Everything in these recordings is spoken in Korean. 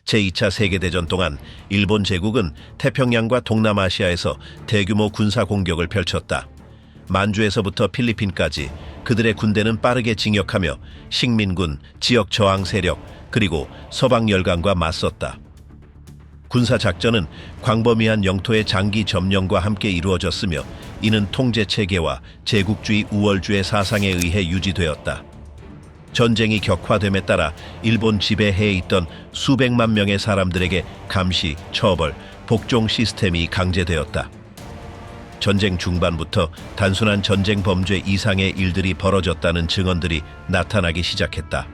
제2차 세계대전 동안 일본 제국은 태평양과 동남아시아에서 대규모 군사 공격을 펼쳤다. 만주에서부터 필리핀까지 그들의 군대는 빠르게 진격하며 식민군, 지역 저항 세력, 그리고 서방 열강과 맞섰다. 군사작전은 광범위한 영토의 장기 점령과 함께 이루어졌으며 이는 통제체계와 제국주의 우월주의 사상에 의해 유지되었다. 전쟁이 격화됨에 따라 일본 지배해에 있던 수백만 명의 사람들에게 감시, 처벌, 복종 시스템이 강제되었다. 전쟁 중반부터 단순한 전쟁 범죄 이상의 일들이 벌어졌다는 증언들이 나타나기 시작했다.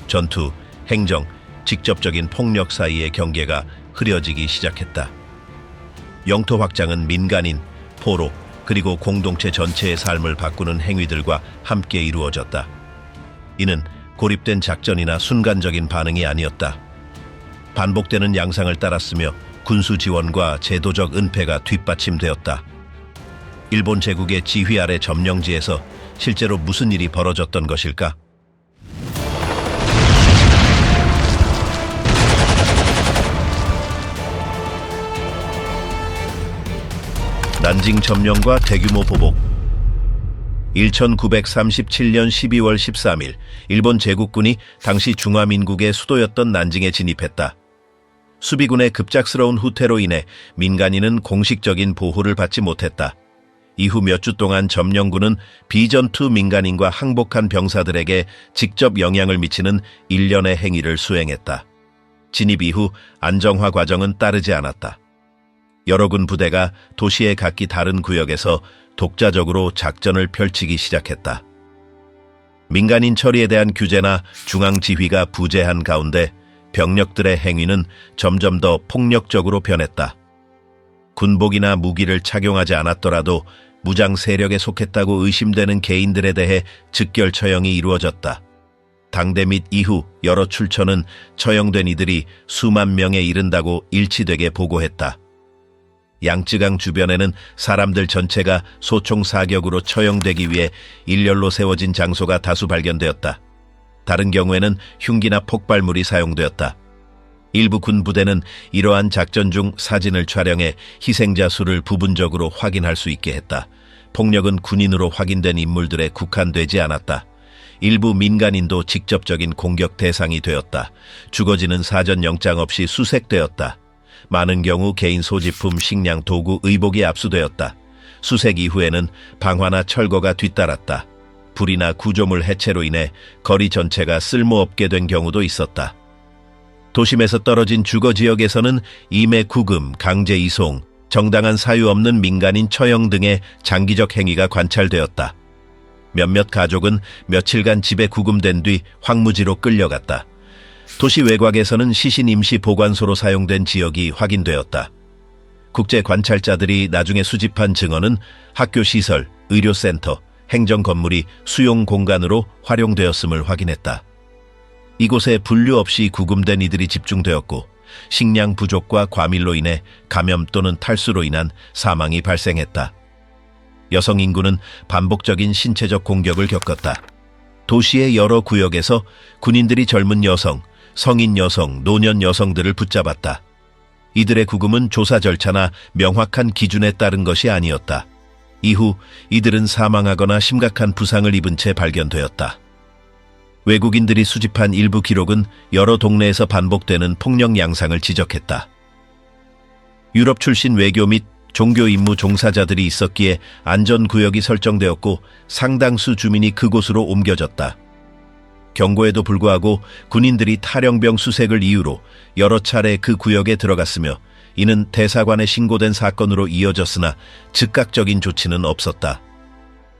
전투, 행정, 직접적인 폭력 사이의 경계가 흐려지기 시작했다. 영토 확장은 민간인, 포로, 그리고 공동체 전체의 삶을 바꾸는 행위들과 함께 이루어졌다. 이는 고립된 작전이나 순간적인 반응이 아니었다. 반복되는 양상을 따랐으며 군수 지원과 제도적 은폐가 뒷받침되었다. 일본 제국의 지휘 아래 점령지에서 실제로 무슨 일이 벌어졌던 것일까? 난징 점령과 대규모 보복. 1937년 12월 13일 일본 제국군이 당시 중화민국의 수도였던 난징에 진입했다. 수비군의 급작스러운 후퇴로 인해 민간인은 공식적인 보호를 받지 못했다. 이후 몇 주 동안 점령군은 비전투 민간인과 항복한 병사들에게 직접 영향을 미치는 일련의 행위를 수행했다. 진입 이후 안정화 과정은 따르지 않았다. 여러 군 부대가 도시의 각기 다른 구역에서 독자적으로 작전을 펼치기 시작했다. 민간인 처리에 대한 규제나 중앙 지휘가 부재한 가운데 병력들의 행위는 점점 더 폭력적으로 변했다. 군복이나 무기를 착용하지 않았더라도 무장 세력에 속했다고 의심되는 개인들에 대해 즉결 처형이 이루어졌다. 당대 및 이후 여러 출처는 처형된 이들이 수만 명에 이른다고 일치되게 보고했다. 양쯔강 주변에는 사람들 전체가 소총 사격으로 처형되기 위해 일렬로 세워진 장소가 다수 발견되었다. 다른 경우에는 흉기나 폭발물이 사용되었다. 일부 군 부대는 이러한 작전 중 사진을 촬영해 희생자 수를 부분적으로 확인할 수 있게 했다. 폭력은 군인으로 확인된 인물들에 국한되지 않았다. 일부 민간인도 직접적인 공격 대상이 되었다. 주거지는 사전 영장 없이 수색되었다. 많은 경우 개인 소지품, 식량, 도구, 의복이 압수되었다. 수색 이후에는 방화나 철거가 뒤따랐다. 불이나 구조물 해체로 인해 거리 전체가 쓸모없게 된 경우도 있었다. 도심에서 떨어진 주거 지역에서는 임의 구금, 강제 이송, 정당한 사유 없는 민간인 처형 등의 장기적 행위가 관찰되었다. 몇몇 가족은 며칠간 집에 구금된 뒤 황무지로 끌려갔다. 도시 외곽에서는 시신 임시 보관소로 사용된 지역이 확인되었다. 국제 관찰자들이 나중에 수집한 증언은 학교 시설, 의료센터, 행정 건물이 수용 공간으로 활용되었음을 확인했다. 이곳에 분류 없이 구금된 이들이 집중되었고 식량 부족과 과밀로 인해 감염 또는 탈수로 인한 사망이 발생했다. 여성 인구는 반복적인 신체적 공격을 겪었다. 도시의 여러 구역에서 군인들이 젊은 여성, 성인 여성, 노년 여성들을 붙잡았다. 이들의 구금은 조사 절차나 명확한 기준에 따른 것이 아니었다. 이후 이들은 사망하거나 심각한 부상을 입은 채 발견되었다. 외국인들이 수집한 일부 기록은 여러 동네에서 반복되는 폭력 양상을 지적했다. 유럽 출신 외교 및 종교 임무 종사자들이 있었기에 안전구역이 설정되었고 상당수 주민이 그곳으로 옮겨졌다. 경고에도 불구하고 군인들이 탈영병 수색을 이유로 여러 차례 그 구역에 들어갔으며 이는 대사관에 신고된 사건으로 이어졌으나 즉각적인 조치는 없었다.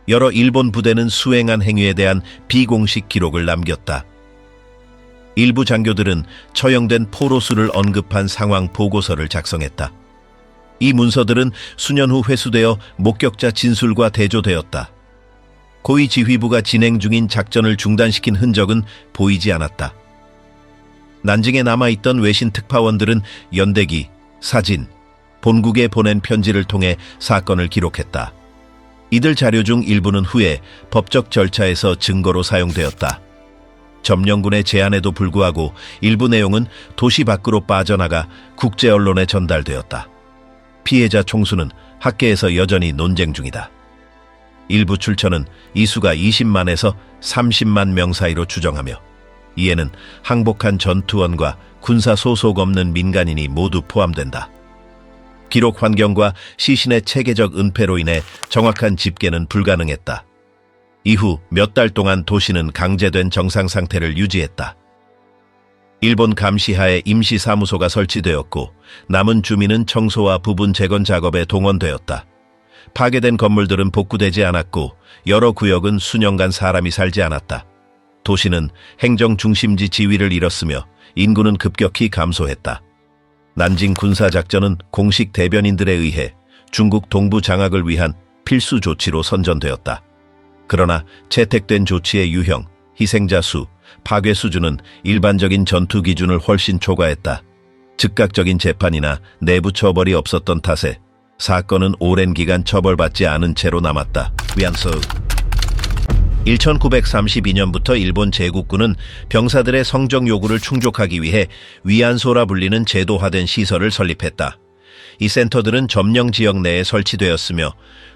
여러 일본 부대는 수행한 행위에 대한 비공식 기록을 남겼다. 일부 장교들은 처형된 포로수를 언급한 상황 보고서를 작성했다. 이 문서들은 수년 후 회수되어 목격자 진술과 대조되었다. 고위 지휘부가 진행 중인 작전을 중단시킨 흔적은 보이지 않았다. 난징에 남아있던 외신 특파원들은 연대기, 사진, 본국에 보낸 편지를 통해 사건을 기록했다. 이들 자료 중 일부는 후에 법적 절차에서 증거로 사용되었다. 점령군의 제안에도 불구하고 일부 내용은 도시 밖으로 빠져나가 국제 언론에 전달되었다. 피해자 총수는 학계에서 여전히 논쟁 중이다. 일부 출처는 이 수가 20만에서 30만 명 사이로 추정하며 이에는 항복한 전투원과 군사 소속 없는 민간인이 모두 포함된다. 기록 환경과 시신의 체계적 은폐로 인해 정확한 집계는 불가능했다. 이후 몇 달 동안 도시는 강제된 정상 상태를 유지했다. 일본 감시하에 임시사무소가 설치되었고 남은 주민은 청소와 부분 재건 작업에 동원되었다. 파괴된 건물들은 복구되지 않았고 여러 구역은 수년간 사람이 살지 않았다. 도시는 행정 중심지 지위를 잃었으며 인구는 급격히 감소했다. 난징 군사작전은 공식 대변인들에 의해 중국 동부 장악을 위한 필수 조치로 선전되었다. 그러나 채택된 조치의 유형, 희생자 수, 파괴 수준은 일반적인 전투 기준을 훨씬 초과했다. 즉각적인 재판이나 내부 처벌이 없었던 탓에 사건은 오랜 기간 처벌받지 않은 채로 남았다. 위안소 1932년부터 일본 제국군은 병사들의 성적 요구를 충족하기 위해 위안소라 불리는 제도화된 시설을 설립했다. 이 센터들은 점령 지역 내에 설치되었으며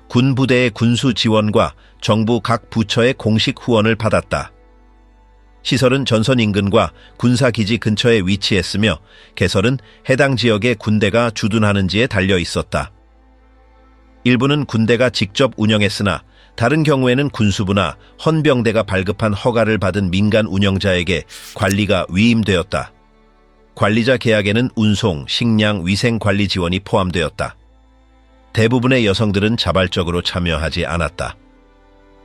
군 부대의 군수 지원과 정부 각 부처의 공식 후원을 받았다. 시설은 전선 인근과 군사기지 근처에 위치했으며 개설은 해당 지역의 군대가 주둔하는지에 달려 있었다. 일부는 군대가 직접 운영했으나 다른 경우에는 군수부나 헌병대가 발급한 허가를 받은 민간 운영자에게 관리가 위임되었다. 관리자 계약에는 운송, 식량, 위생 관리 지원이 포함되었다. 대부분의 여성들은 자발적으로 참여하지 않았다.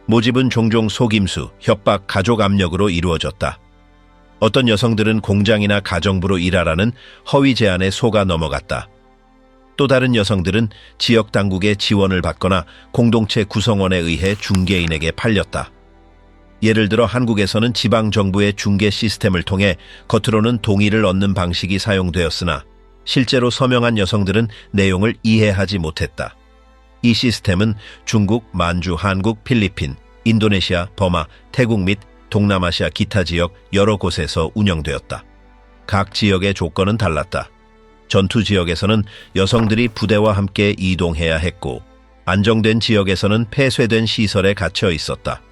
모집은 종종 속임수, 협박, 가족 압력으로 이루어졌다. 어떤 여성들은 공장이나 가정부로 일하라는 허위 제안에 속아 넘어갔다. 또 다른 여성들은 지역 당국의 지원을 받거나 공동체 구성원에 의해 중개인에게 팔렸다. 예를 들어 한국에서는 지방정부의 중개 시스템을 통해 겉으로는 동의를 얻는 방식이 사용되었으나 실제로 서명한 여성들은 내용을 이해하지 못했다. 이 시스템은 중국, 만주, 한국, 필리핀, 인도네시아, 버마, 태국 및 동남아시아 기타 지역 여러 곳에서 운영되었다. 각 지역의 조건은 달랐다. 전투 지역에서는 여성들이 부대와 함께 이동해야 했고 안정된 지역에서는 폐쇄된 시설에 갇혀 있었다.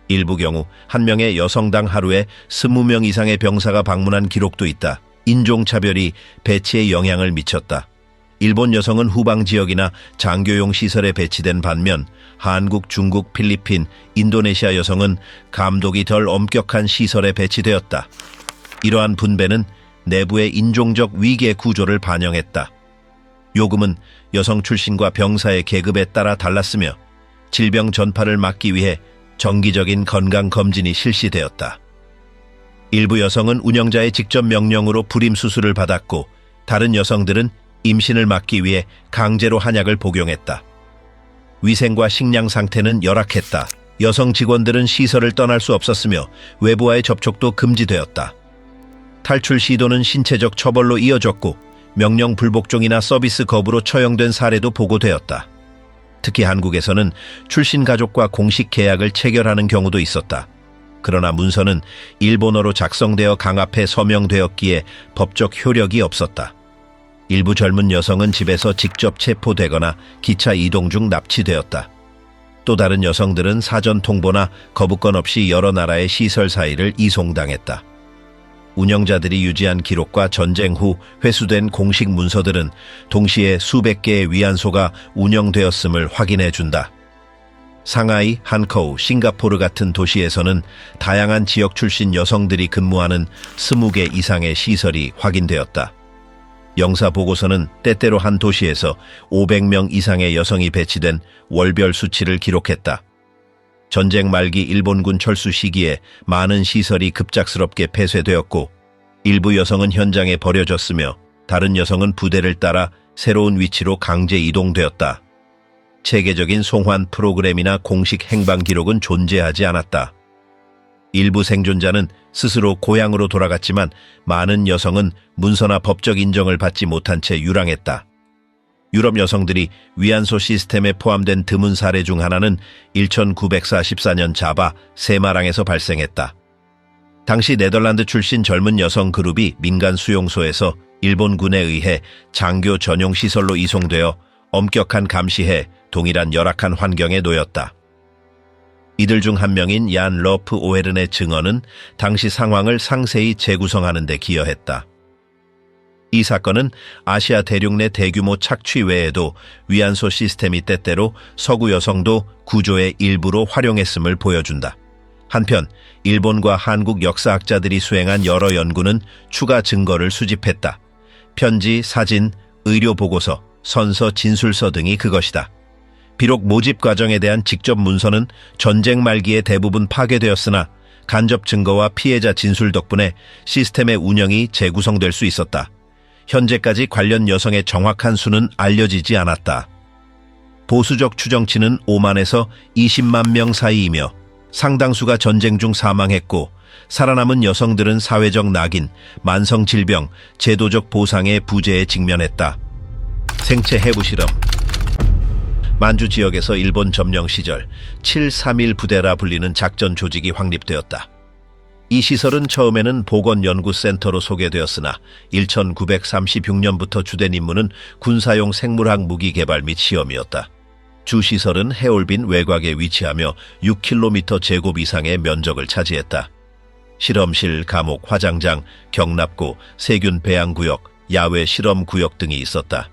일부 경우 한 명의 여성당 하루에 20명 이상의 병사가 방문한 기록도 있다. 인종차별이 배치에 영향을 미쳤다. 일본 여성은 후방 지역이나 장교용 시설에 배치된 반면 한국, 중국, 필리핀, 인도네시아 여성은 감독이 덜 엄격한 시설에 배치되었다. 이러한 분배는 내부의 인종적 위계 구조를 반영했다. 요금은 여성 출신과 병사의 계급에 따라 달랐으며 질병 전파를 막기 위해 정기적인 건강검진이 실시되었다. 일부 여성은 운영자의 직접 명령으로 불임 수술을 받았고 다른 여성들은 임신을 막기 위해 강제로 한약을 복용했다. 위생과 식량 상태는 열악했다. 여성 직원들은 시설을 떠날 수 없었으며 외부와의 접촉도 금지되었다. 탈출 시도는 신체적 처벌로 이어졌고 명령 불복종이나 서비스 거부로 처형된 사례도 보고되었다. 특히 한국에서는 출신 가족과 공식 계약을 체결하는 경우도 있었다. 그러나 문서는 일본어로 작성되어 강압해 서명되었기에 법적 효력이 없었다. 일부 젊은 여성은 집에서 직접 체포되거나 기차 이동 중 납치되었다. 또 다른 여성들은 사전 통보나 거부권 없이 여러 나라의 시설 사이를 이송당했다. 운영자들이 유지한 기록과 전쟁 후 회수된 공식 문서들은 동시에 수백 개의 위안소가 운영되었음을 확인해 준다. 상하이, 한커우, 싱가포르 같은 도시에서는 다양한 지역 출신 여성들이 근무하는 20개 이상의 시설이 확인되었다. 영사 보고서는 때때로 한 도시에서 500명 이상의 여성이 배치된 월별 수치를 기록했다. 전쟁 말기 일본군 철수 시기에 많은 시설이 급작스럽게 폐쇄되었고 일부 여성은 현장에 버려졌으며 다른 여성은 부대를 따라 새로운 위치로 강제 이동되었다. 체계적인 송환 프로그램이나 공식 행방 기록은 존재하지 않았다. 일부 생존자는 스스로 고향으로 돌아갔지만 많은 여성은 문서나 법적 인정을 받지 못한 채 유랑했다. 유럽 여성들이 위안소 시스템에 포함된 드문 사례 중 하나는 1944년 자바 세마랑에서 발생했다. 당시 네덜란드 출신 젊은 여성 그룹이 민간 수용소에서 일본군에 의해 장교 전용 시설로 이송되어 엄격한 감시에 동일한 열악한 환경에 놓였다. 이들 중 한 명인 얀 러프 오헤른의 증언은 당시 상황을 상세히 재구성하는 데 기여했다. 이 사건은 아시아 대륙 내 대규모 착취 외에도 위안소 시스템이 때때로 서구 여성도 구조의 일부로 활용했음을 보여준다. 한편 일본과 한국 역사학자들이 수행한 여러 연구는 추가 증거를 수집했다. 편지, 사진, 의료보고서, 선서, 진술서 등이 그것이다. 비록 모집 과정에 대한 직접 문서는 전쟁 말기에 대부분 파괴되었으나 간접 증거와 피해자 진술 덕분에 시스템의 운영이 재구성될 수 있었다. 현재까지 관련 여성의 정확한 수는 알려지지 않았다. 보수적 추정치는 5만에서 20만 명 사이이며 상당수가 전쟁 중 사망했고 살아남은 여성들은 사회적 낙인, 만성 질병, 제도적 보상의 부재에 직면했다. 생체 해부 실험. 만주 지역에서 일본 점령 시절 731 부대라 불리는 작전 조직이 확립되었다. 이 시설은 처음에는 보건연구센터로 소개되었으나 1936년부터 주된 임무는 군사용 생물학 무기 개발 및 시험이었다. 주 시설은 해올빈 외곽에 위치하며 6km 제곱 이상의 면적을 차지했다. 실험실, 감옥, 화장장, 경납고, 세균 배양구역, 야외 실험구역 등이 있었다.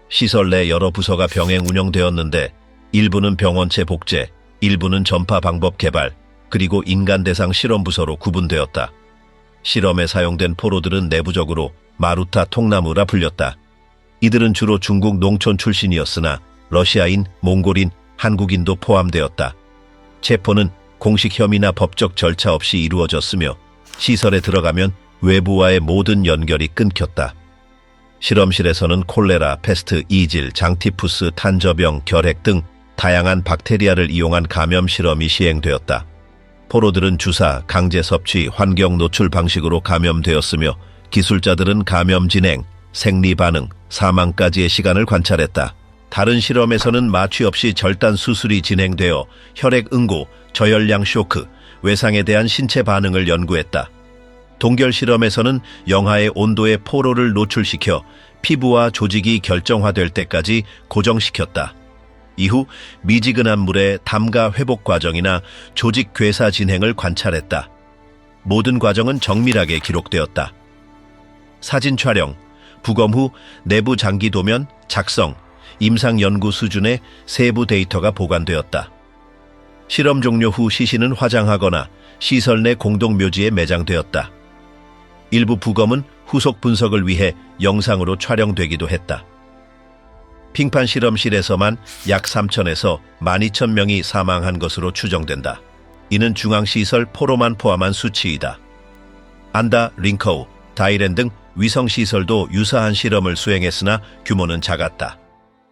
시설 내 여러 부서가 병행 운영되었는데 일부는 병원체 복제, 일부는 전파 방법 개발, 그리고 인간 대상 실험 부서로 구분되었다. 실험에 사용된 포로들은 내부적으로 마루타 통나무라 불렸다. 이들은 주로 중국 농촌 출신이었으나 러시아인, 몽골인, 한국인도 포함되었다. 체포는 공식 혐의나 법적 절차 없이 이루어졌으며 시설에 들어가면 외부와의 모든 연결이 끊겼다. 실험실에서는 콜레라, 패스트, 이질, 장티푸스, 탄저병, 결핵 등 다양한 박테리아를 이용한 감염 실험이 시행되었다. 포로들은 주사, 강제 섭취, 환경 노출 방식으로 감염되었으며 기술자들은 감염 진행, 생리 반응, 사망까지의 시간을 관찰했다. 다른 실험에서는 마취 없이 절단 수술이 진행되어 혈액 응고, 저혈량 쇼크, 외상에 대한 신체 반응을 연구했다. 동결 실험에서는 영하의 온도에 포로를 노출시켜 피부와 조직이 결정화될 때까지 고정시켰다. 이후 미지근한 물의 담가 회복 과정이나 조직 괴사 진행을 관찰했다. 모든 과정은 정밀하게 기록되었다. 사진 촬영, 부검 후 내부 장기 도면, 작성, 임상 연구 수준의 세부 데이터가 보관되었다. 실험 종료 후 시신은 화장하거나 시설 내 공동묘지에 매장되었다. 일부 부검은 후속 분석을 위해 영상으로 촬영되기도 했다. 핑판 실험실에서만 약 3,000에서 12,000명이 사망한 것으로 추정된다. 이는 중앙시설 포로만 포함한 수치이다. 안다, 링커우, 다이렌 등 위성시설도 유사한 실험을 수행했으나 규모는 작았다.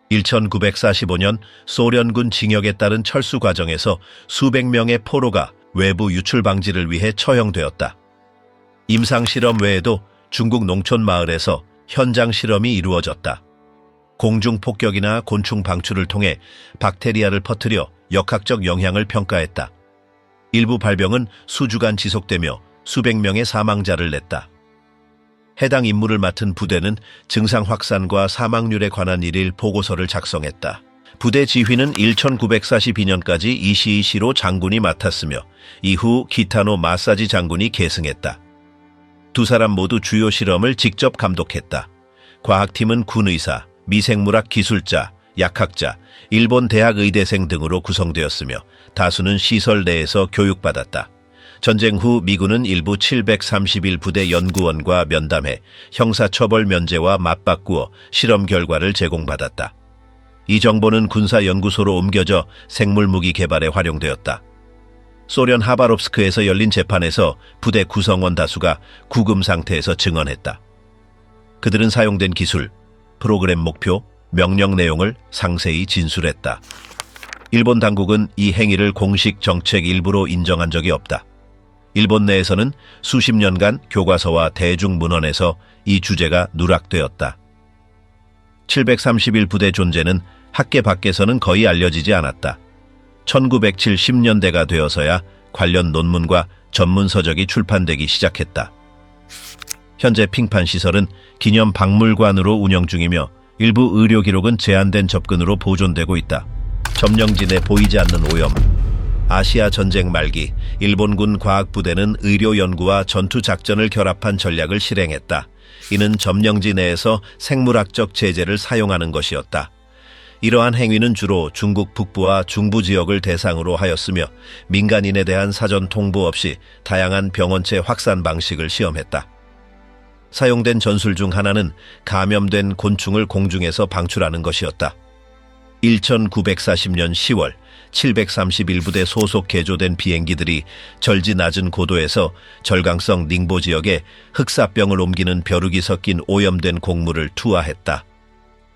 1945년 소련군 징역에 따른 철수 과정에서 수백 명의 포로가 외부 유출 방지를 위해 처형되었다. 임상 실험 외에도 중국 농촌 마을에서 현장 실험이 이루어졌다. 공중 폭격이나 곤충 방출을 통해 박테리아를 퍼뜨려 역학적 영향을 평가했다. 일부 발병은 수주간 지속되며 수백 명의 사망자를 냈다. 해당 임무를 맡은 부대는 증상 확산과 사망률에 관한 일일 보고서를 작성했다. 부대 지휘는 1942년까지 이시이시로 장군이 맡았으며 이후 기타노 마사지 장군이 계승했다. 두 사람 모두 주요 실험을 직접 감독했다. 과학팀은 군의사, 미생물학 기술자, 약학자, 일본 대학 의대생 등으로 구성되었으며 다수는 시설 내에서 교육받았다. 전쟁 후 미군은 일부 731 부대 연구원과 면담해 형사처벌 면제와 맞바꾸어 실험 결과를 제공받았다. 이 정보는 군사연구소로 옮겨져 생물무기 개발에 활용되었다. 소련 하바롭스크에서 열린 재판에서 부대 구성원 다수가 구금 상태에서 증언했다. 그들은 사용된 기술, 프로그램 목표, 명령 내용을 상세히 진술했다. 일본 당국은 이 행위를 공식 정책 일부로 인정한 적이 없다. 일본 내에서는 수십 년간 교과서와 대중문헌에서 이 주제가 누락되었다. 731 부대 존재는 학계 밖에서는 거의 알려지지 않았다. 1970년대가 되어서야 관련 논문과 전문 서적이 출판되기 시작했다. 현재 핑판 시설은 기념 박물관으로 운영 중이며 일부 의료 기록은 제한된 접근으로 보존되고 있다. 점령진에 보이지 않는 오염. 아시아 전쟁 말기 일본군 과학부대는 의료 연구와 전투 작전을 결합한 전략을 실행했다. 이는 점령지 내에서 생물학적 제재를 사용하는 것이었다. 이러한 행위는 주로 중국 북부와 중부 지역을 대상으로 하였으며 민간인에 대한 사전 통보 없이 다양한 병원체 확산 방식을 시험했다. 사용된 전술 중 하나는 감염된 곤충을 공중에서 방출하는 것이었다. 1940년 10월 731부대 소속 개조된 비행기들이 절지 낮은 고도에서 절강성 닝보 지역에 흑사병을 옮기는 벼룩이 섞인 오염된 곡물을 투하했다.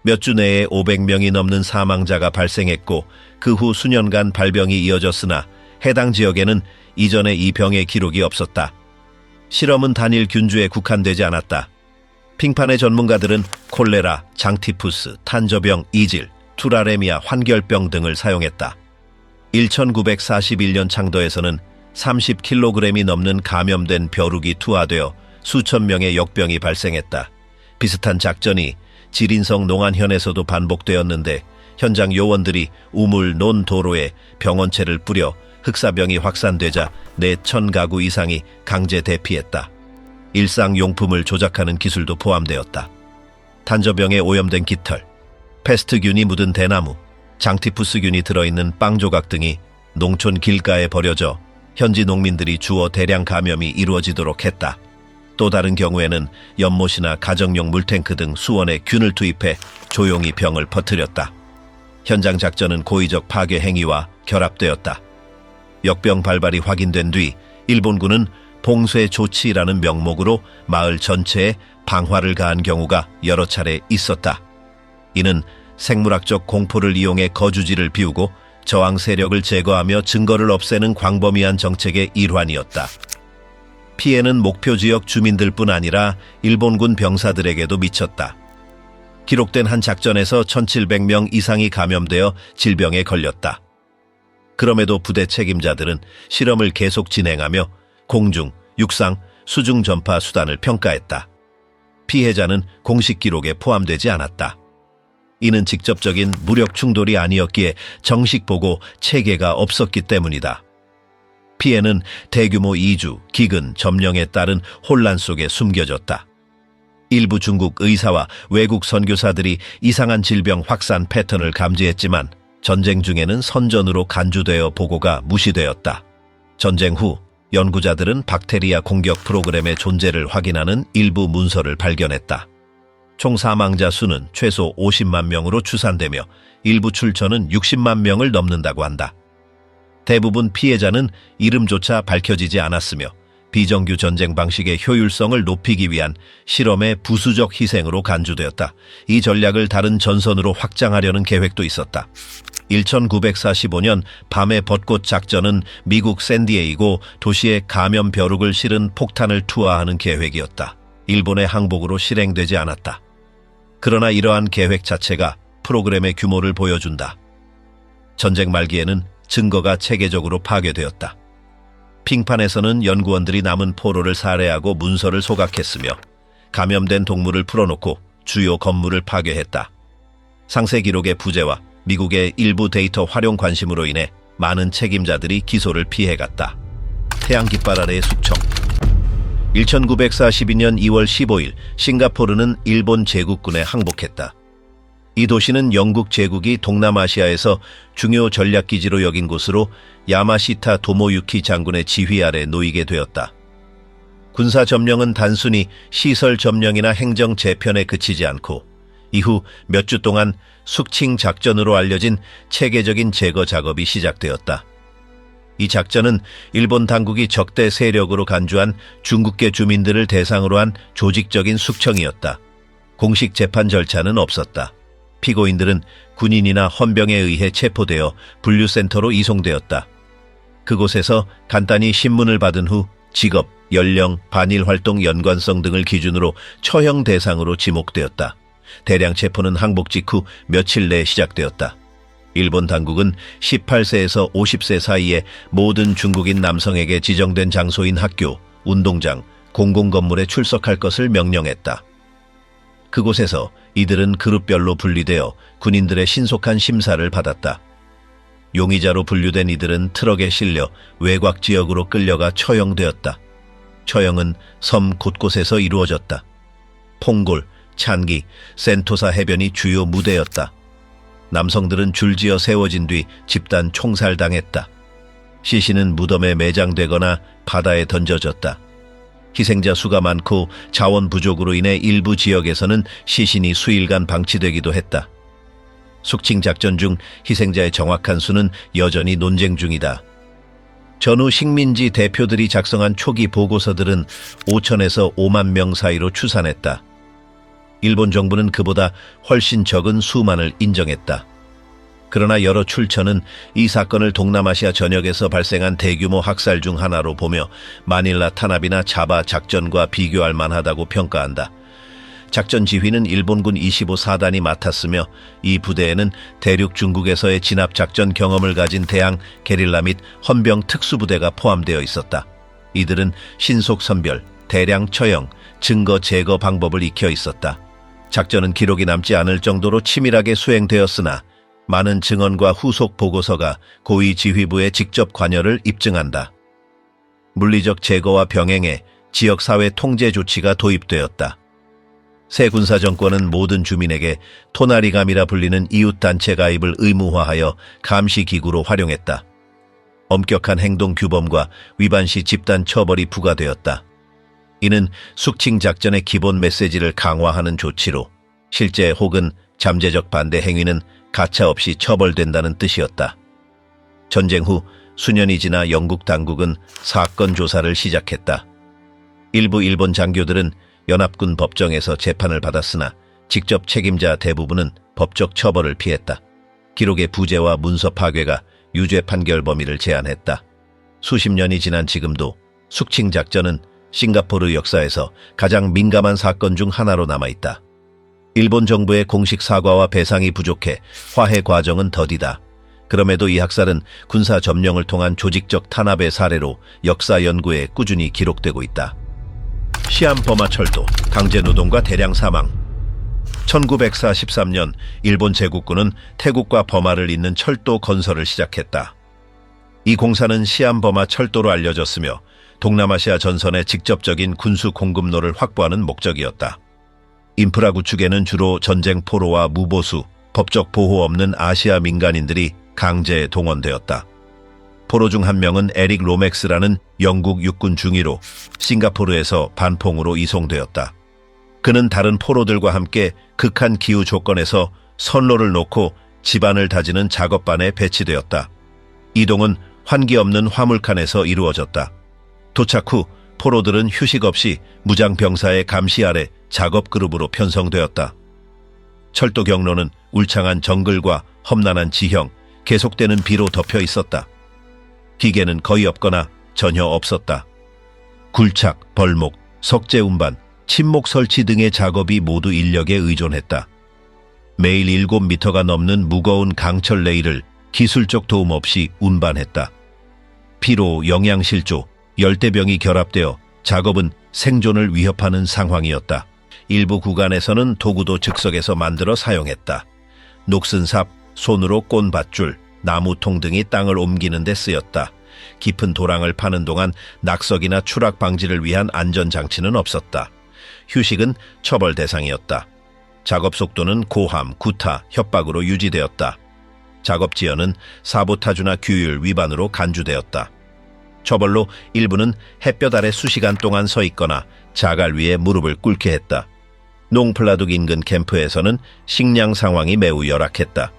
몇 주 내에 500명이 넘는 사망자가 발생했고 그 후 수년간 발병이 이어졌으나 해당 지역에는 이전에 이 병의 기록이 없었다. 실험은 단일 균주에 국한되지 않았다. 핑판의 전문가들은 콜레라, 장티푸스, 탄저병, 이질, 투라레미아, 환결병 등을 사용했다. 1941년 창더에서는 30kg이 넘는 감염된 벼룩이 투하되어 수천 명의 역병이 발생했다. 비슷한 작전이 지린성 농안현에서도 반복되었는데 현장 요원들이 우물, 논, 도로에 병원체를 뿌려 흑사병이 확산되자 4,000가구 이상이 강제 대피했다. 일상용품을 조작하는 기술도 포함되었다. 탄저병에 오염된 깃털, 패스트균이 묻은 대나무, 장티푸스균이 들어있는 빵 조각 등이 농촌 길가에 버려져 현지 농민들이 주워 대량 감염이 이루어지도록 했다. 또 다른 경우에는 연못이나 가정용 물탱크 등 수원에 균을 투입해 조용히 병을 퍼뜨렸다. 현장 작전은 고의적 파괴 행위와 결합되었다. 역병 발발이 확인된 뒤 일본군은 봉쇄 조치라는 명목으로 마을 전체에 방화를 가한 경우가 여러 차례 있었다. 이는 생물학적 공포를 이용해 거주지를 비우고 저항 세력을 제거하며 증거를 없애는 광범위한 정책의 일환이었다. 피해는 목표 지역 주민들뿐 아니라 일본군 병사들에게도 미쳤다. 기록된 한 작전에서 1,700명 이상이 감염되어 질병에 걸렸다. 그럼에도 부대 책임자들은 실험을 계속 진행하며 공중, 육상, 수중 전파 수단을 평가했다. 피해자는 공식 기록에 포함되지 않았다. 이는 직접적인 무력 충돌이 아니었기에 정식 보고 체계가 없었기 때문이다. 피해는 대규모 이주, 기근, 점령에 따른 혼란 속에 숨겨졌다. 일부 중국 의사와 외국 선교사들이 이상한 질병 확산 패턴을 감지했지만 전쟁 중에는 선전으로 간주되어 보고가 무시되었다. 전쟁 후 연구자들은 박테리아 공격 프로그램의 존재를 확인하는 일부 문서를 발견했다. 총 사망자 수는 최소 50만 명으로 추산되며 일부 출처는 60만 명을 넘는다고 한다. 대부분 피해자는 이름조차 밝혀지지 않았으며 비정규 전쟁 방식의 효율성을 높이기 위한 실험의 부수적 희생으로 간주되었다. 이 전략을 다른 전선으로 확장하려는 계획도 있었다. 1945년 밤의 벚꽃 작전은 미국 샌디에이고 도시에 감염 벼룩을 실은 폭탄을 투하하는 계획이었다. 일본의 항복으로 실행되지 않았다. 그러나 이러한 계획 자체가 프로그램의 규모를 보여준다. 전쟁 말기에는 증거가 체계적으로 파괴되었다. 핑판에서는 연구원들이 남은 포로를 살해하고 문서를 소각했으며 감염된 동물을 풀어놓고 주요 건물을 파괴했다. 상세 기록의 부재와 미국의 일부 데이터 활용 관심으로 인해 많은 책임자들이 기소를 피해갔다. 태양 깃발 아래의 숙청. 1942년 2월 15일 싱가포르는 일본 제국군에 항복했다. 이 도시는 영국 제국이 동남아시아에서 중요 전략기지로 여긴 곳으로 야마시타 도모유키 장군의 지휘 아래 놓이게 되었다. 군사 점령은 단순히 시설 점령이나 행정 재편에 그치지 않고 이후 몇 주 동안 숙칭 작전으로 알려진 체계적인 제거 작업이 시작되었다. 이 작전은 일본 당국이 적대 세력으로 간주한 중국계 주민들을 대상으로 한 조직적인 숙청이었다. 공식 재판 절차는 없었다. 피고인들은 군인이나 헌병에 의해 체포되어 분류센터로 이송되었다. 그곳에서 간단히 신문을 받은 후 직업, 연령, 반일활동 연관성 등을 기준으로 처형 대상으로 지목되었다. 대량 체포는 항복 직후 며칠 내에 시작되었다. 일본 당국은 18세에서 50세 사이에 모든 중국인 남성에게 지정된 장소인 학교, 운동장, 공공건물에 출석할 것을 명령했다. 그곳에서 이들은 그룹별로 분리되어 군인들의 신속한 심사를 받았다. 용의자로 분류된 이들은 트럭에 실려 외곽 지역으로 끌려가 처형되었다. 처형은 섬 곳곳에서 이루어졌다. 퐁골, 찬기, 센토사 해변이 주요 무대였다. 남성들은 줄지어 세워진 뒤 집단 총살당했다. 시신은 무덤에 매장되거나 바다에 던져졌다. 희생자 수가 많고 자원 부족으로 인해 일부 지역에서는 시신이 수일간 방치되기도 했다. 숙칭 작전 중 희생자의 정확한 수는 여전히 논쟁 중이다. 전후 식민지 대표들이 작성한 초기 보고서들은 5천에서 5만 명 사이로 추산했다. 일본 정부는 그보다 훨씬 적은 수만을 인정했다. 그러나 여러 출처는 이 사건을 동남아시아 전역에서 발생한 대규모 학살 중 하나로 보며 마닐라 탄압이나 자바 작전과 비교할 만하다고 평가한다. 작전 지휘는 일본군 25사단이 맡았으며 이 부대에는 대륙 중국에서의 진압 작전 경험을 가진 대항, 게릴라 및 헌병 특수부대가 포함되어 있었다. 이들은 신속 선별, 대량 처형, 증거 제거 방법을 익혀 있었다. 작전은 기록이 남지 않을 정도로 치밀하게 수행되었으나 많은 증언과 후속 보고서가 고위 지휘부의 직접 관여를 입증한다. 물리적 제거와 병행에 지역사회 통제 조치가 도입되었다. 새 군사 정권은 모든 주민에게 토나리감이라 불리는 이웃단체 가입을 의무화하여 감시기구로 활용했다. 엄격한 행동 규범과 위반 시 집단 처벌이 부과되었다. 이는 숙칭 작전의 기본 메시지를 강화하는 조치로 실제 혹은 잠재적 반대 행위는 가차없이 처벌된다는 뜻이었다. 전쟁 후 수년이 지나 영국 당국은 사건 조사를 시작했다. 일부 일본 장교들은 연합군 법정에서 재판을 받았으나 직접 책임자 대부분은 법적 처벌을 피했다. 기록의 부재와 문서 파괴가 유죄 판결 범위를 제한했다. 수십 년이 지난 지금도 숙칭 작전은 싱가포르 역사에서 가장 민감한 사건 중 하나로 남아있다. 일본 정부의 공식 사과와 배상이 부족해 화해 과정은 더디다. 그럼에도 이 학살은 군사 점령을 통한 조직적 탄압의 사례로 역사 연구에 꾸준히 기록되고 있다. 시암버마 철도, 강제노동과 대량 사망. 1943년 일본 제국군은 태국과 버마를 잇는 철도 건설을 시작했다. 이 공사는 시암버마 철도로 알려졌으며 동남아시아 전선의 직접적인 군수 공급로를 확보하는 목적이었다. 인프라 구축에는 주로 전쟁 포로와 무보수, 법적 보호 없는 아시아 민간인들이 강제 동원되었다. 포로 중 한 명은 에릭 로맥스라는 영국 육군 중위로 싱가포르에서 반퐁으로 이송되었다. 그는 다른 포로들과 함께 극한 기후 조건에서 선로를 놓고 지반을 다지는 작업반에 배치되었다. 이동은 환기 없는 화물칸에서 이루어졌다. 도착 후 포로들은 휴식 없이 무장병사의 감시 아래 작업 그룹으로 편성되었다. 철도 경로는 울창한 정글과 험난한 지형, 계속되는 비로 덮여 있었다. 기계는 거의 없거나 전혀 없었다. 굴착, 벌목, 석재 운반, 침목 설치 등의 작업이 모두 인력에 의존했다. 매일 7미터가 넘는 무거운 강철 레일을 기술적 도움 없이 운반했다. 피로, 영양실조, 열대병이 결합되어 작업은 생존을 위협하는 상황이었다. 일부 구간에서는 도구도 즉석에서 만들어 사용했다. 녹슨 삽, 손으로 꼰 밧줄, 나무통 등이 땅을 옮기는 데 쓰였다. 깊은 도랑을 파는 동안 낙석이나 추락 방지를 위한 안전장치는 없었다. 휴식은 처벌 대상이었다. 작업 속도는 고함, 구타, 협박으로 유지되었다. 작업 지연은 사보타주나 규율 위반으로 간주되었다. 처벌로 일부는 햇볕 아래 수시간 동안 서 있거나 자갈 위에 무릎을 꿇게 했다. 농플라둑 인근 캠프에서는 식량 상황이 매우 열악했다.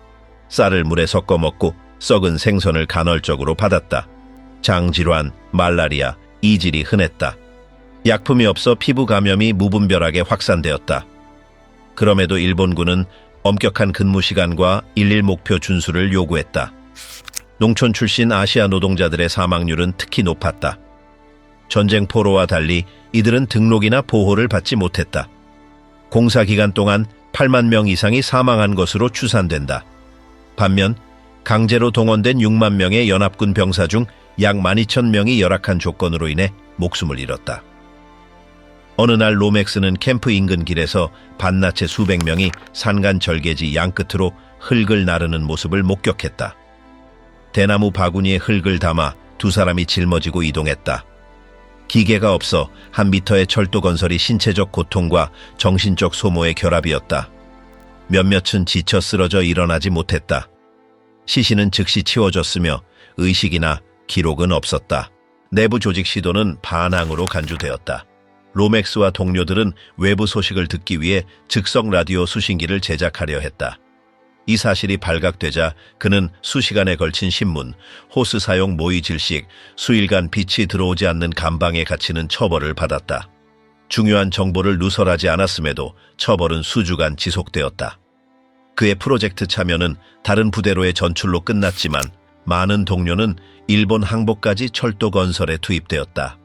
쌀을 물에 섞어 먹고 썩은 생선을 간헐적으로 받았다. 장질환, 말라리아, 이질이 흔했다. 약품이 없어 피부 감염이 무분별하게 확산되었다. 그럼에도 일본군은 엄격한 근무 시간과 일일 목표 준수를 요구했다. 농촌 출신 아시아 노동자들의 사망률은 특히 높았다. 전쟁 포로와 달리 이들은 등록이나 보호를 받지 못했다. 공사 기간 동안 8만 명 이상이 사망한 것으로 추산된다. 반면 강제로 동원된 6만 명의 연합군 병사 중 약 12,000명이 열악한 조건으로 인해 목숨을 잃었다. 어느 날 로맥스는 캠프 인근 길에서 반나체 수백 명이 산간 절개지 양끝으로 흙을 나르는 모습을 목격했다. 대나무 바구니에 흙을 담아 두 사람이 짊어지고 이동했다. 기계가 없어 한 미터의 철도 건설이 신체적 고통과 정신적 소모의 결합이었다. 몇몇은 지쳐 쓰러져 일어나지 못했다. 시신은 즉시 치워졌으며 의식이나 기록은 없었다. 내부 조직 시도는 반항으로 간주되었다. 로맥스와 동료들은 외부 소식을 듣기 위해 즉석 라디오 수신기를 제작하려 했다. 이 사실이 발각되자 그는 수시간에 걸친 신문, 호스 사용 모의 질식, 수일간 빛이 들어오지 않는 감방에 갇히는 처벌을 받았다. 중요한 정보를 누설하지 않았음에도 처벌은 수주간 지속되었다. 그의 프로젝트 참여는 다른 부대로의 전출로 끝났지만 많은 동료는 일본 항복까지 철도 건설에 투입되었다.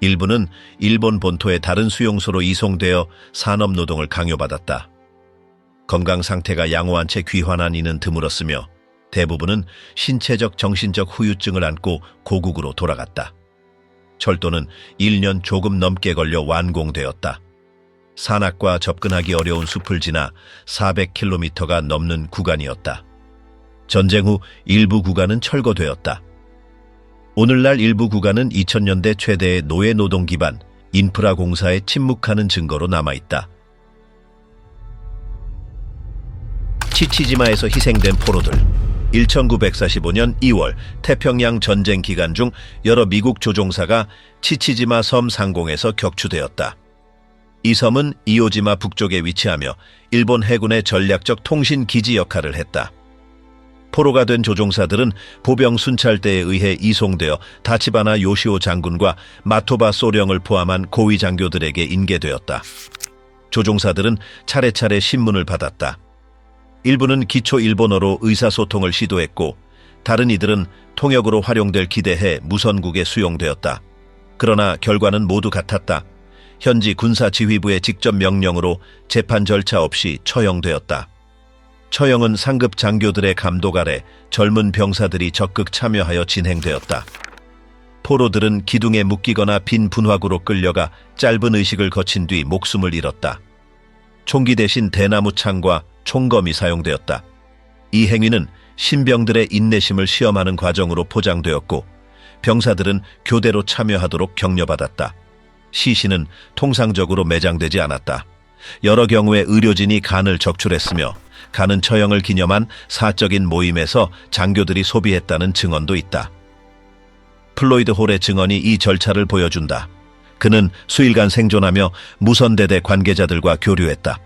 일부는 일본 본토의 다른 수용소로 이송되어 산업노동을 강요받았다. 건강 상태가 양호한 채 귀환한 이는 드물었으며 대부분은 신체적 정신적 후유증을 안고 고국으로 돌아갔다. 철도는 1년 조금 넘게 걸려 완공되었다. 산악과 접근하기 어려운 숲을 지나 400km가 넘는 구간이었다. 전쟁 후 일부 구간은 철거되었다. 오늘날 일부 구간은 2000년대 최대의 노예 노동 기반 인프라 공사에 침묵하는 증거로 남아있다. 치치지마에서 희생된 포로들. 1945년 2월 태평양 전쟁 기간 중 여러 미국 조종사가 치치지마 섬 상공에서 격추되었다. 이 섬은 이오지마 북쪽에 위치하며 일본 해군의 전략적 통신 기지 역할을 했다. 포로가 된 조종사들은 보병 순찰대에 의해 이송되어 다치바나 요시오 장군과 마토바 소령을 포함한 고위 장교들에게 인계되었다. 조종사들은 차례차례 신문을 받았다. 일부는 기초 일본어로 의사소통을 시도했고 다른 이들은 통역으로 활용될 기대해 무선국에 수용되었다. 그러나 결과는 모두 같았다. 현지 군사지휘부의 직접 명령으로 재판 절차 없이 처형되었다. 처형은 상급 장교들의 감독 아래 젊은 병사들이 적극 참여하여 진행되었다. 포로들은 기둥에 묶이거나 빈 분화구로 끌려가 짧은 의식을 거친 뒤 목숨을 잃었다. 총기 대신 대나무 창과 총검이 사용되었다. 이 행위는 신병들의 인내심을 시험하는 과정으로 포장되었고 병사들은 교대로 참여하도록 격려받았다. 시신은 통상적으로 매장되지 않았다. 여러 경우에 의료진이 간을 적출했으며 간은 처형을 기념한 사적인 모임에서 장교들이 소비했다는 증언도 있다. 플로이드 홀의 증언이 이 절차를 보여준다. 그는 수일간 생존하며 무선대대 관계자들과 교류했다.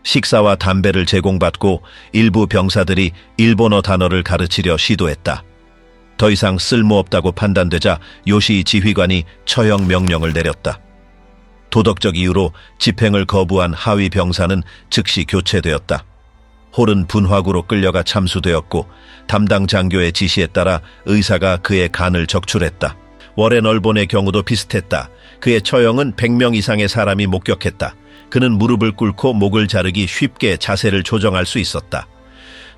식사와 담배를 제공받고 일부 병사들이 일본어 단어를 가르치려 시도했다. 더 이상 쓸모없다고 판단되자 요시이 지휘관이 처형 명령을 내렸다. 도덕적 이유로 집행을 거부한 하위 병사는 즉시 교체되었다. 홀은 분화구로 끌려가 참수되었고 담당 장교의 지시에 따라 의사가 그의 간을 적출했다. 워렌 얼본의 경우도 비슷했다. 그의 처형은 100명 이상의 사람이 목격했다. 그는 무릎을 꿇고 목을 자르기 쉽게 자세를 조정할 수 있었다.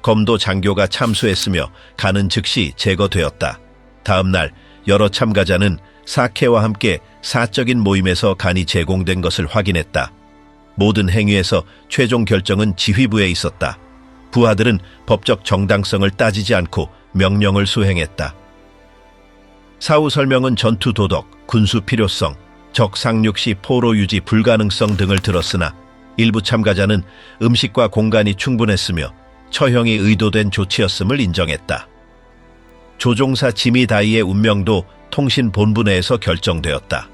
검도 장교가 참수했으며 간은 즉시 제거되었다. 다음 날 여러 참가자는 사케와 함께 사적인 모임에서 간이 제공된 것을 확인했다. 모든 행위에서 최종 결정은 지휘부에 있었다. 부하들은 법적 정당성을 따지지 않고 명령을 수행했다. 사후 설명은 전투 도덕, 군수 필요성, 적 상륙 시 포로 유지 불가능성 등을 들었으나 일부 참가자는 음식과 공간이 충분했으며 처형이 의도된 조치였음을 인정했다. 조종사 지미 다이의 운명도 통신 본부 내에서 결정되었다.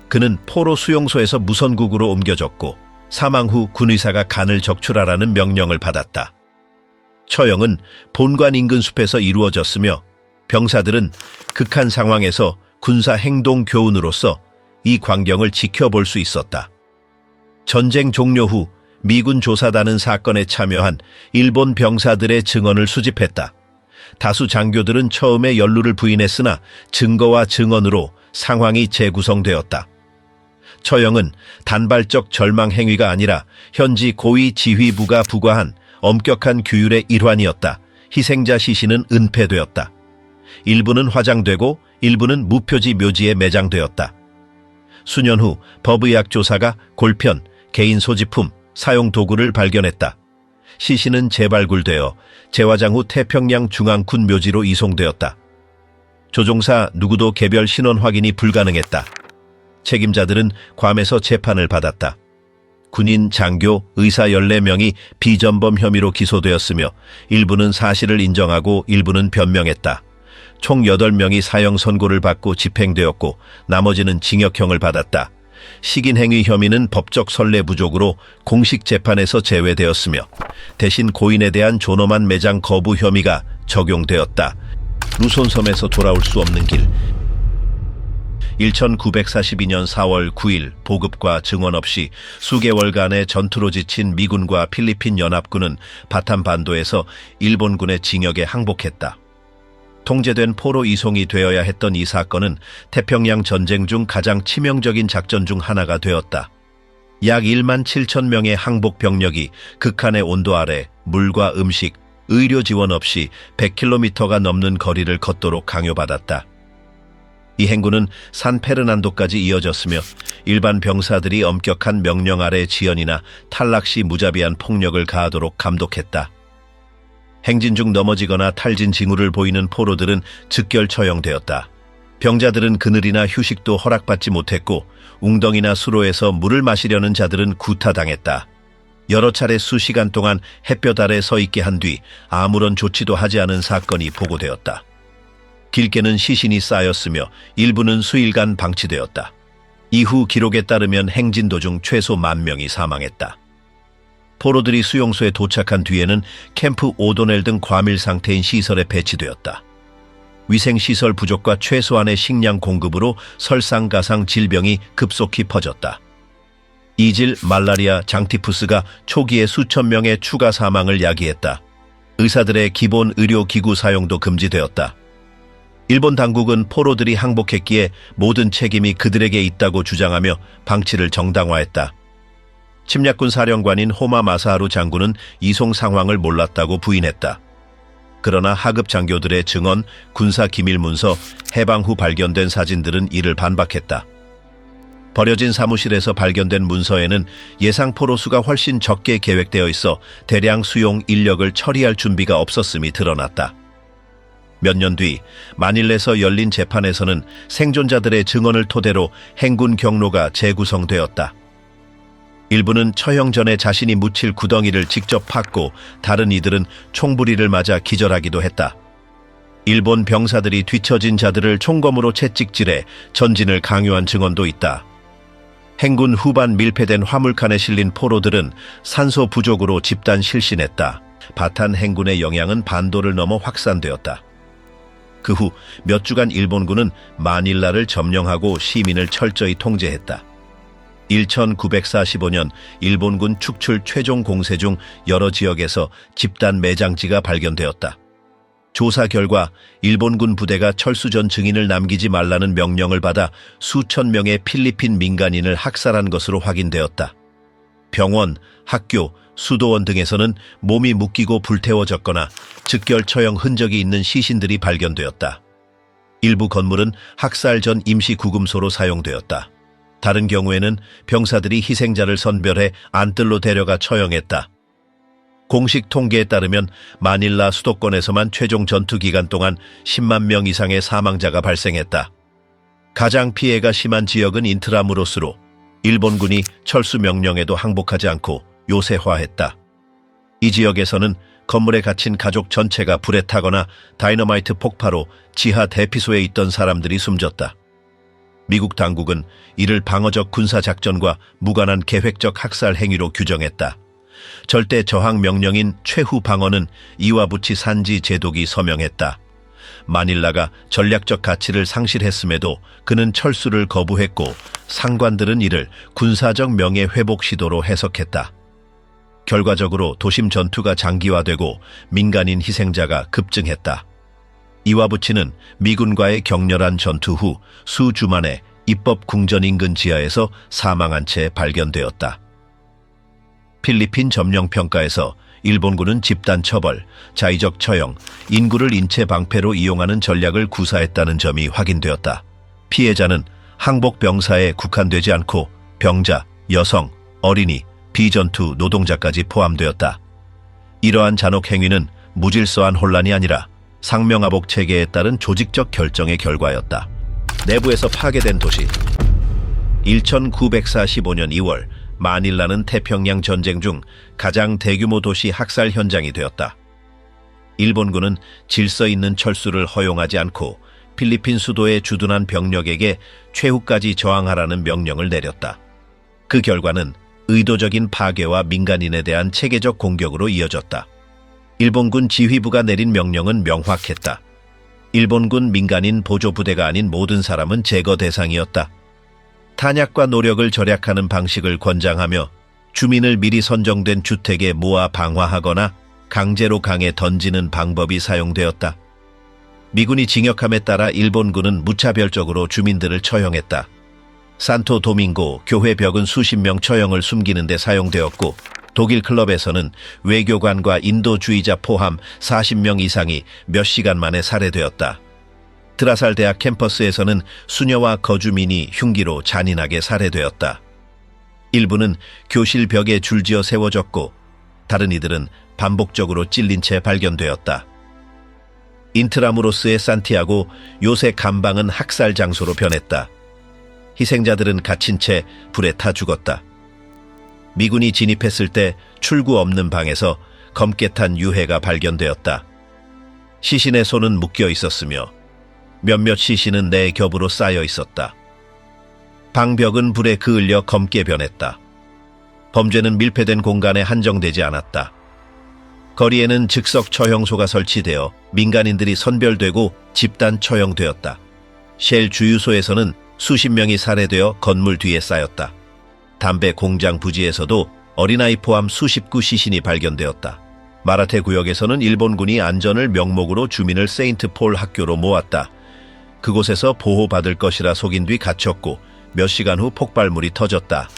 그는 포로 수용소에서 무선국으로 옮겨졌고 사망 후 군의사가 간을 적출하라는 명령을 받았다. 처형은 본관 인근 숲에서 이루어졌으며 병사들은 극한 상황에서 군사 행동 교훈으로서 이 광경을 지켜볼 수 있었다. 전쟁 종료 후 미군 조사단은 사건에 참여한 일본 병사들의 증언을 수집했다. 다수 장교들은 처음에 연루를 부인했으나 증거와 증언으로 상황이 재구성되었다. 처형은 단발적 절망 행위가 아니라 현지 고위 지휘부가 부과한 엄격한 규율의 일환이었다. 희생자 시신은 은폐되었다. 일부는 화장되고 일부는 무표지 묘지에 매장되었다. 수년 후 법의학 조사가 골편, 개인 소지품, 사용 도구를 발견했다. 시신은 재발굴되어 재화장 후 태평양 중앙군 묘지로 이송되었다. 조종사 누구도 개별 신원 확인이 불가능했다. 책임자들은 괌에서 재판을 받았다. 군인, 장교, 의사 14명이 비전범 혐의로 기소되었으며 일부는 사실을 인정하고 일부는 변명했다. 총 8명이 사형 선고를 받고 집행되었고 나머지는 징역형을 받았다. 식인행위 혐의는 법적 선례 부족으로 공식 재판에서 제외되었으며 대신 고인에 대한 존엄한 매장 거부 혐의가 적용되었다. 루손섬에서 돌아올 수 없는 길. 1942년 4월 9일 보급과 증원 없이 수개월간의 전투로 지친 미군과 필리핀 연합군은 바탐 반도에서 일본군의 징역에 항복했다. 통제된 포로 이송이 되어야 했던 이 사건은 태평양 전쟁 중 가장 치명적인 작전 중 하나가 되었다. 약 1만 7천 명의 항복 병력이 극한의 온도 아래 물과 음식, 의료 지원 없이 100km가 넘는 거리를 걷도록 강요받았다. 이 행군은 산 페르난도까지 이어졌으며 일반 병사들이 엄격한 명령 아래 지연이나 탈락 시 무자비한 폭력을 가하도록 감독했다. 행진 중 넘어지거나 탈진 징후를 보이는 포로들은 즉결 처형되었다. 병자들은 그늘이나 휴식도 허락받지 못했고 웅덩이나 수로에서 물을 마시려는 자들은 구타당했다. 여러 차례 수시간 동안 햇볕 아래 서 있게 한 뒤 아무런 조치도 하지 않은 사건이 보고되었다. 길게는 시신이 쌓였으며 일부는 수일간 방치되었다. 이후 기록에 따르면 행진 도중 최소 10,000명이 사망했다. 포로들이 수용소에 도착한 뒤에는 캠프 오도넬 등 과밀 상태인 시설에 배치되었다. 위생시설 부족과 최소한의 식량 공급으로 설상가상 질병이 급속히 퍼졌다. 이질, 말라리아, 장티푸스가 초기에 수천 명의 추가 사망을 야기했다. 의사들의 기본 의료기구 사용도 금지되었다. 일본 당국은 포로들이 항복했기에 모든 책임이 그들에게 있다고 주장하며 방치를 정당화했다. 침략군 사령관인 호마 마사하루 장군은 이송 상황을 몰랐다고 부인했다. 그러나 하급 장교들의 증언, 군사 기밀 문서, 해방 후 발견된 사진들은 이를 반박했다. 버려진 사무실에서 발견된 문서에는 예상 포로 수가 훨씬 적게 계획되어 있어 대량 수용 인력을 처리할 준비가 없었음이 드러났다. 몇 년 뒤 마닐레에서 열린 재판에서는 생존자들의 증언을 토대로 행군 경로가 재구성되었다. 일부는 처형 전에 자신이 묻힐 구덩이를 직접 팠고 다른 이들은 총부리를 맞아 기절하기도 했다. 일본 병사들이 뒤처진 자들을 총검으로 채찍질해 전진을 강요한 증언도 있다. 행군 후반 밀폐된 화물칸에 실린 포로들은 산소 부족으로 집단 실신했다. 바탄 행군의 영향은 반도를 넘어 확산되었다. 그 후 몇 주간 일본군은 마닐라를 점령하고 시민을 철저히 통제했다. 1945년 일본군 축출 최종 공세 중 여러 지역에서 집단 매장지가 발견되었다. 조사 결과 일본군 부대가 철수 전 증인을 남기지 말라는 명령을 받아 수천 명의 필리핀 민간인을 학살한 것으로 확인되었다. 병원, 학교, 수도원 등에서는 몸이 묶이고 불태워졌거나 즉결 처형 흔적이 있는 시신들이 발견되었다. 일부 건물은 학살 전 임시 구금소로 사용되었다. 다른 경우에는 병사들이 희생자를 선별해 안뜰로 데려가 처형했다. 공식 통계에 따르면 마닐라 수도권에서만 최종 전투 기간 동안 10만 명 이상의 사망자가 발생했다. 가장 피해가 심한 지역은 인트라무로스로 일본군이 철수 명령에도 항복하지 않고 요새화했다. 이 지역에서는 건물에 갇힌 가족 전체가 불에 타거나 다이너마이트 폭파로 지하 대피소에 있던 사람들이 숨졌다. 미국 당국은 이를 방어적 군사작전과 무관한 계획적 학살 행위로 규정했다. 절대 저항 명령인 최후 방어는 이와부치 산지 제독이 서명했다. 마닐라가 전략적 가치를 상실했음에도 그는 철수를 거부했고 상관들은 이를 군사적 명예 회복 시도로 해석했다. 결과적으로 도심 전투가 장기화되고 민간인 희생자가 급증했다. 이와부치는 미군과의 격렬한 전투 후 수주 만에 입법 궁전 인근 지하에서 사망한 채 발견되었다. 필리핀 점령평가에서 일본군은 집단 처벌, 자의적 처형, 인구를 인체 방패로 이용하는 전략을 구사했다는 점이 확인되었다. 피해자는 항복 병사에 국한되지 않고 병자, 여성, 어린이, 비전투 노동자까지 포함되었다. 이러한 잔혹 행위는 무질서한 혼란이 아니라 상명하복 체계에 따른 조직적 결정의 결과였다. 내부에서 파괴된 도시. 1945년 2월 마닐라는 태평양 전쟁 중 가장 대규모 도시 학살 현장이 되었다. 일본군은 질서 있는 철수를 허용하지 않고 필리핀 수도에 주둔한 병력에게 최후까지 저항하라는 명령을 내렸다. 그 결과는 의도적인 파괴와 민간인에 대한 체계적 공격으로 이어졌다. 일본군 지휘부가 내린 명령은 명확했다. 일본군 민간인 보조부대가 아닌 모든 사람은 제거 대상이었다. 탄약과 노력을 절약하는 방식을 권장하며 주민을 미리 선정된 주택에 모아 방화하거나 강제로 강에 던지는 방법이 사용되었다. 미군이 징역함에 따라 일본군은 무차별적으로 주민들을 처형했다. 산토 도밍고 교회 벽은 수십 명 처형을 숨기는 데 사용되었고 독일 클럽에서는 외교관과 인도주의자 포함 40명 이상이 몇 시간 만에 살해되었다. 드라살 대학 캠퍼스에서는 수녀와 거주민이 흉기로 잔인하게 살해되었다. 일부는 교실 벽에 줄지어 세워졌고 다른 이들은 반복적으로 찔린 채 발견되었다. 인트라무로스의 산티아고 요새 감방은 학살 장소로 변했다. 희생자들은 갇힌 채 불에 타 죽었다. 미군이 진입했을 때 출구 없는 방에서 검게 탄 유해가 발견되었다. 시신의 손은 묶여 있었으며 몇몇 시신은 내 겹으로 쌓여 있었다. 방벽은 불에 그을려 검게 변했다. 범죄는 밀폐된 공간에 한정되지 않았다. 거리에는 즉석 처형소가 설치되어 민간인들이 선별되고 집단 처형되었다. 쉘 주유소에서는 수십 명이 살해되어 건물 뒤에 쌓였다. 담배 공장 부지에서도 어린아이 포함 수십 구 시신이 발견되었다. 마라테 구역에서는 일본군이 안전을 명목으로 주민을 세인트폴 학교로 모았다. 그곳에서 보호받을 것이라 속인 뒤 갇혔고 몇 시간 후 폭발물이 터졌다.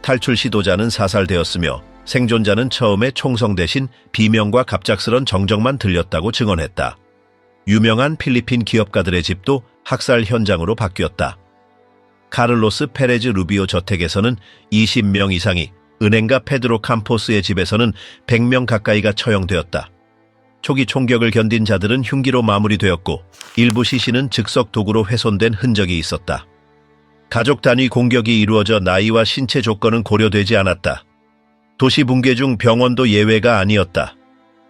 탈출 시도자는 사살되었으며 생존자는 처음에 총성 대신 비명과 갑작스런 정적만 들렸다고 증언했다. 유명한 필리핀 기업가들의 집도 학살 현장으로 바뀌었다. 카를로스 페레즈 루비오 저택에서는 20명 이상이, 은행가 페드로 캠포스의 집에서는 100명 가까이가 처형되었다. 초기 총격을 견딘 자들은 흉기로 마무리되었고 일부 시신은 즉석 도구로 훼손된 흔적이 있었다. 가족 단위 공격이 이루어져 나이와 신체 조건은 고려되지 않았다. 도시 붕괴 중 병원도 예외가 아니었다.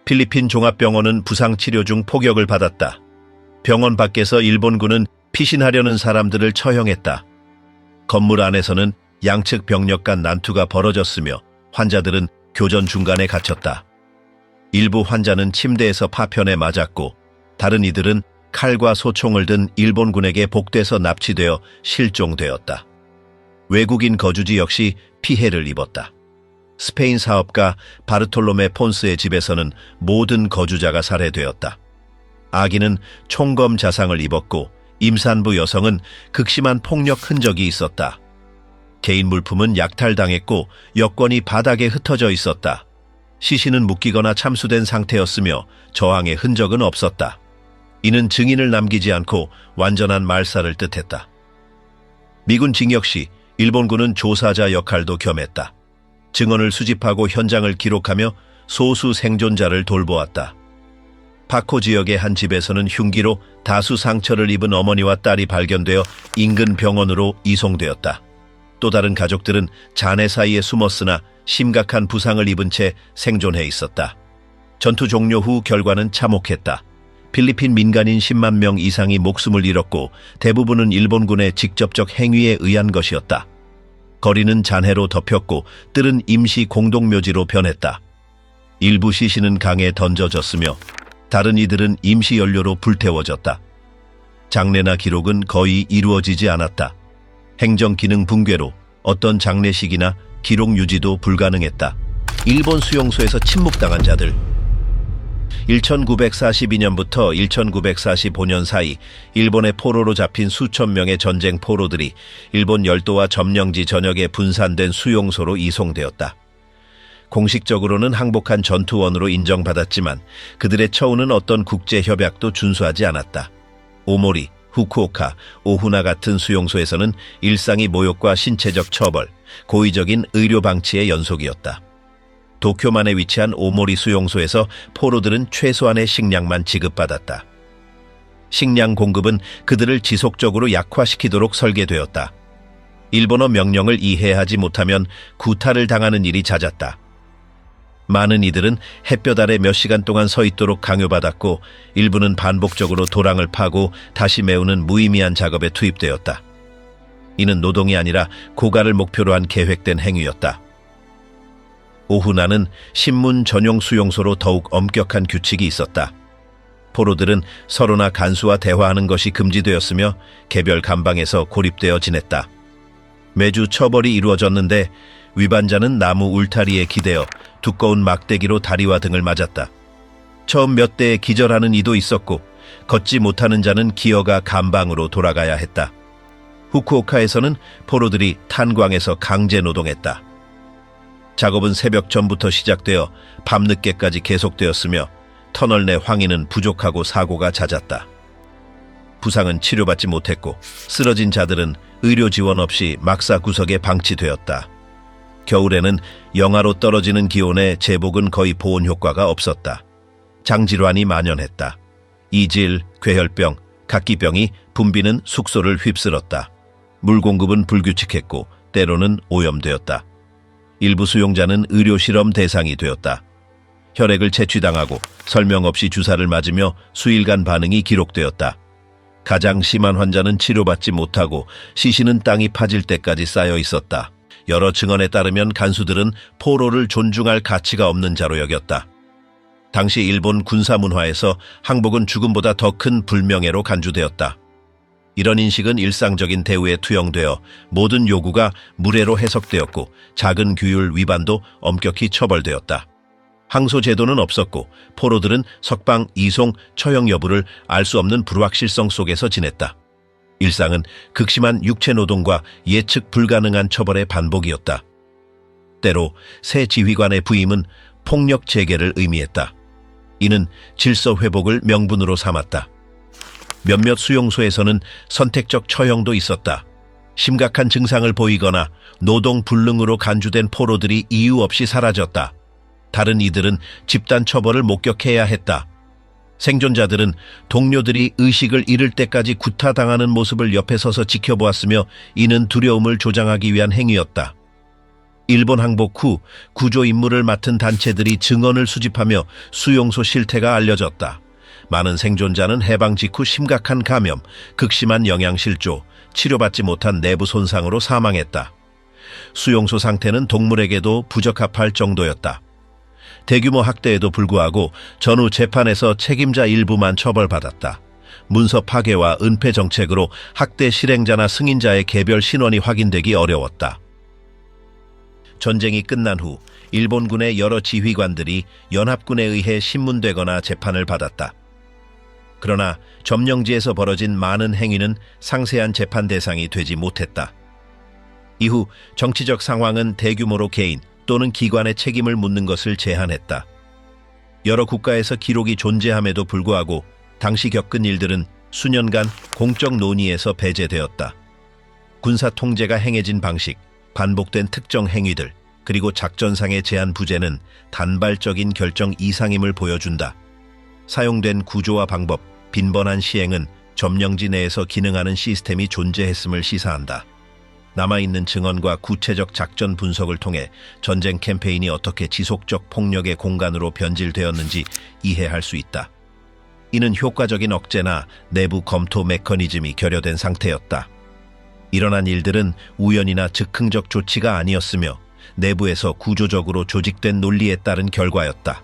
필리핀 종합병원은 부상치료 중 폭격을 받았다. 병원 밖에서 일본군은 피신하려는 사람들을 처형했다. 건물 안에서는 양측 병력 간 난투가 벌어졌으며 환자들은 교전 중간에 갇혔다. 일부 환자는 침대에서 파편에 맞았고 다른 이들은 칼과 소총을 든 일본군에게 복돼서 납치되어 실종되었다. 외국인 거주지 역시 피해를 입었다. 스페인 사업가 바르톨로메 폰스의 집에서는 모든 거주자가 살해되었다. 아기는 총검 자상을 입었고 임산부 여성은 극심한 폭력 흔적이 있었다. 개인 물품은 약탈당했고 여권이 바닥에 흩어져 있었다. 시신은 묶이거나 참수된 상태였으며 저항의 흔적은 없었다. 이는 증인을 남기지 않고 완전한 말살을 뜻했다. 미군 징역 시 일본군은 조사자 역할도 겸했다. 증언을 수집하고 현장을 기록하며 소수 생존자를 돌보았다. 파코 지역의 한 집에서는 흉기로 다수 상처를 입은 어머니와 딸이 발견되어 인근 병원으로 이송되었다. 또 다른 가족들은 잔해 사이에 숨었으나 심각한 부상을 입은 채 생존해 있었다. 전투 종료 후 결과는 참혹했다. 필리핀 민간인 10만 명 이상이 목숨을 잃었고 대부분은 일본군의 직접적 행위에 의한 것이었다. 거리는 잔해로 덮였고 뜰은 임시 공동묘지로 변했다. 일부 시신은 강에 던져졌으며 다른 이들은 임시 연료로 불태워졌다. 장례나 기록은 거의 이루어지지 않았다. 행정 기능 붕괴로 어떤 장례식이나 기록 유지도 불가능했다. 일본 수용소에서 침묵당한 자들. 1942년부터 1945년 사이 일본의 포로로 잡힌 수천 명의 전쟁 포로들이 일본 열도와 점령지 전역에 분산된 수용소로 이송되었다. 공식적으로는 항복한 전투원으로 인정받았지만 그들의 처우는 어떤 국제협약도 준수하지 않았다. 오모리, 후쿠오카, 오후나 같은 수용소에서는 일상이 모욕과 신체적 처벌, 고의적인 의료 방치의 연속이었다. 도쿄만에 위치한 오모리 수용소에서 포로들은 최소한의 식량만 지급받았다. 식량 공급은 그들을 지속적으로 약화시키도록 설계되었다. 일본어 명령을 이해하지 못하면 구타를 당하는 일이 잦았다. 많은 이들은 햇볕 아래 몇 시간 동안 서 있도록 강요받았고 일부는 반복적으로 도랑을 파고 다시 메우는 무의미한 작업에 투입되었다. 이는 노동이 아니라 고갈을 목표로 한 계획된 행위였다. 오후나는 신문 전용 수용소로 더욱 엄격한 규칙이 있었다. 포로들은 서로나 간수와 대화하는 것이 금지되었으며 개별 감방에서 고립되어 지냈다. 매주 처벌이 이루어졌는데 위반자는 나무 울타리에 기대어 두꺼운 막대기로 다리와 등을 맞았다. 처음 몇 대에 기절하는 이도 있었고 걷지 못하는 자는 기어가 감방으로 돌아가야 했다. 후쿠오카에서는 포로들이 탄광에서 강제 노동했다. 작업은 새벽 전부터 시작되어 밤늦게까지 계속되었으며 터널 내 황의는 부족하고 사고가 잦았다. 부상은 치료받지 못했고 쓰러진 자들은 의료 지원 없이 막사 구석에 방치되었다. 겨울에는 영하로 떨어지는 기온에 제복은 거의 보온 효과가 없었다. 장질환이 만연했다. 이질, 괴혈병, 각기병이 붐비는 숙소를 휩쓸었다. 물 공급은 불규칙했고 때로는 오염되었다. 일부 수용자는 의료실험 대상이 되었다. 혈액을 채취당하고 설명 없이 주사를 맞으며 수일간 반응이 기록되었다. 가장 심한 환자는 치료받지 못하고 시신은 땅이 파질 때까지 쌓여 있었다. 여러 증언에 따르면 간수들은 포로를 존중할 가치가 없는 자로 여겼다. 당시 일본 군사문화에서 항복은 죽음보다 더 큰 불명예로 간주되었다. 이런 인식은 일상적인 대우에 투영되어 모든 요구가 무례로 해석되었고 작은 규율 위반도 엄격히 처벌되었다. 항소 제도는 없었고 포로들은 석방, 이송, 처형 여부를 알 수 없는 불확실성 속에서 지냈다. 일상은 극심한 육체 노동과 예측 불가능한 처벌의 반복이었다. 때로 새 지휘관의 부임은 폭력 재개를 의미했다. 이는 질서 회복을 명분으로 삼았다. 몇몇 수용소에서는 선택적 처형도 있었다. 심각한 증상을 보이거나 노동 불능으로 간주된 포로들이 이유 없이 사라졌다. 다른 이들은 집단 처벌을 목격해야 했다. 생존자들은 동료들이 의식을 잃을 때까지 구타당하는 모습을 옆에 서서 지켜보았으며 이는 두려움을 조장하기 위한 행위였다. 일본 항복 후 구조 임무를 맡은 단체들이 증언을 수집하며 수용소 실태가 알려졌다. 많은 생존자는 해방 직후 심각한 감염, 극심한 영양실조, 치료받지 못한 내부 손상으로 사망했다. 수용소 상태는 동물에게도 부적합할 정도였다. 대규모 학대에도 불구하고 전후 재판에서 책임자 일부만 처벌받았다. 문서 파괴와 은폐 정책으로 학대 실행자나 승인자의 개별 신원이 확인되기 어려웠다. 전쟁이 끝난 후 일본군의 여러 지휘관들이 연합군에 의해 신문되거나 재판을 받았다. 그러나 점령지에서 벌어진 많은 행위는 상세한 재판 대상이 되지 못했다. 이후 정치적 상황은 대규모로 개인 또는 기관의 책임을 묻는 것을 제한했다. 여러 국가에서 기록이 존재함에도 불구하고 당시 겪은 일들은 수년간 공적 논의에서 배제되었다. 군사 통제가 행해진 방식, 반복된 특정 행위들, 그리고 작전상의 제한 부재는 단발적인 결정 이상임을 보여준다. 사용된 구조와 방법, 빈번한 시행은 점령지 내에서 기능하는 시스템이 존재했음을 시사한다. 남아있는 증언과 구체적 작전 분석을 통해 전쟁 캠페인이 어떻게 지속적 폭력의 공간으로 변질되었는지 이해할 수 있다. 이는 효과적인 억제나 내부 검토 메커니즘이 결여된 상태였다. 일어난 일들은 우연이나 즉흥적 조치가 아니었으며 내부에서 구조적으로 조직된 논리에 따른 결과였다.